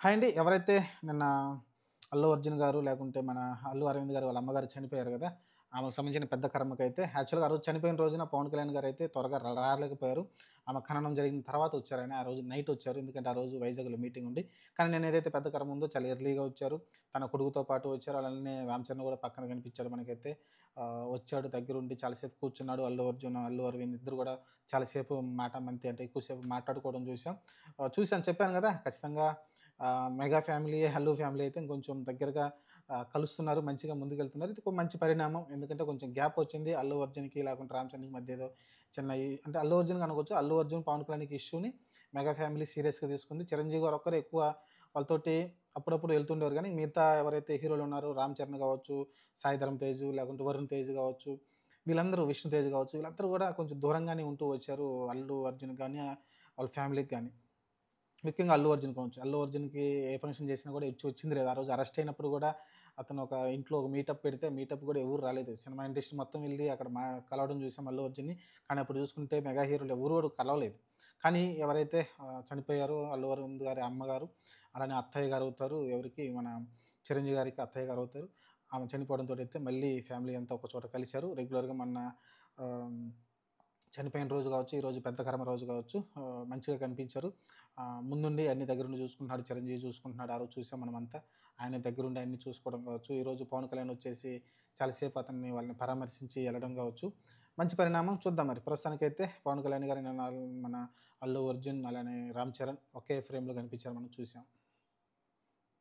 Hi అండి. ఎవరైతే నిన్న అల్లు అర్జున్ గారు, లేకుంటే మన అల్లు అరవింద్ గారు వాళ్ళ అమ్మగారు చనిపోయారు గదా! ఆమెకు సంబంధించిన పెద్ద కర్మకైతే యాక్చువల్‌గా ఆ రోజు చనిపోయిన రోజున పవన్ కళ్యాణ్ గారైతే త్వరగా రాలేకపోయారు. ఆమె ఖననం జరిగిన తర్వాత వచ్చారాయన. ఆ రోజు నైట్ వచ్చారు. ఎందుకంటే ఆ రోజు వైజాగ్‌లో మీటింగ్ ఉండి. కానీ నిన్న ఏదైతే పెద్ద కర్మ ఉందో చాలా ఎర్లీగా వచ్చారు. తన కొడుకుతో పాటు వచ్చారు. అలానే రామ్ చరణ్ గూడా పక్కన కనిపించాడు మనకైతే. వచ్చాడు దగ్గరుండి చాలాసేపు కూర్చున్నాడు. అల్లు అర్జున్, అల్లు అరవింద్ ఇద్దరు గూడా చాలాసేపు మాటామంతి అంటే ఎక్కువసేపు మాట్లాడుకోవడం చూసాం. చూసాను చెప్పాను గదా! ఖచ్చితంగా మెగా ఫ్యామిలీ, హల్లు ఫ్యామిలీ అయితే ఇంకొంచెం దగ్గరగా కలుస్తున్నారు. మంచిగా ముందుకెళ్తున్నారు. ఇది ఒక మంచి పరిణామం. ఎందుకంటే కొంచెం గ్యాప్ వచ్చింది. అల్లు అర్జున్‌కి లేకుంటే రామ్ చరణ్‌కి మధ్య ఏదో చిన్న అంటే అల్లు అర్జున్‌కి అనుకోవచ్చు. అల్లు అర్జున్, పవన్ కళ్యాణ్‌కి ఇష్యూని మెగా ఫ్యామిలీ సీరియస్‌గా తీసుకుంది. చిరంజీవి గారు ఒక్కరే ఎక్కువ వాళ్ళతోటి అప్పుడప్పుడు వెళ్తుండేవారు గానీ, మిగతా ఎవరైతే హీరోలు ఉన్నారో రామ్ చరణ్ గావచ్చు, సాయి ధరమ్ తేజ్, లేకుంటే వరుణ్ తేజ్ గావచ్చు, వీళ్ళందరూ విష్ణు తేజ్ గావచ్చు, వీళ్ళందరూ గూడా కొంచెం దూరంగానే ఉంటూ వచ్చారు. అల్లు అర్జున్‌కి గాని, వాళ్ళ ఫ్యామిలీకి గాని. ముఖ్యంగా అల్లు అర్జున్ కావచ్చు. అల్లు అర్జున్‌కి ఏ ఫంక్షన్ చేసినా కూడా వచ్చింది లేదు. ఆ రోజు అరెస్ట్ అయినప్పుడు కూడా అతను ఒక ఇంట్లో ఒక మీటప్ పెడితే మీటప్ కూడా ఎవరు రాలేదు. సినిమా ఇండస్ట్రీ మొత్తం వెళ్లి అక్కడ కలవడం చూసాం అల్లు అర్జున్‌ని. కానీ అప్పుడు చూసుకుంటే మెగా హీరోలు ఎవరు కూడా కలవలేదు. కానీ ఎవరైతే చనిపోయారో అల్లు అరవింద్ గారి అమ్మగారు, అలానే అత్తయ్య గారు అవుతారు. ఎవరికి మన చిరంజీవి గారికి అత్తయ్య గారు అవుతారు. ఆమె చనిపోవడంతోటైతే మళ్ళీ ఫ్యామిలీ అంతా ఒక చోట కలిసారు. రెగ్యులర్‌గా మొన్న ఆహ్ చనిపోయిన రోజు గావచ్చు, ఈరోజు పెద్ద కర్మ రోజు గావచ్చు మంచిగా కనిపించారు. ముందుండి అన్ని దగ్గరుండి చూసుకుంటున్నాడు. చిరంజీవి చూసుకుంటున్నాడు. ఆ రోజు చూసాం మనమంతా. ఆయన దగ్గరుండి అన్నీ చూసుకోవడం కావచ్చు. ఈరోజు పవన్ కళ్యాణ్ వచ్చేసి చాలా సేపు అతన్ని వాళ్ళని పరామర్శించి ఎళ్ళడం గావచ్చు. మంచి పరిణామం చూద్దాం మరి. ప్రస్తుతానికైతే పవన్ కళ్యాణ్ గారు నిన్న మన అల్లు అర్జున్ అలానే రామ్ చరణ్ ఒకే ఫ్రేమ్‌లో కనిపించారు మనం చూసాం.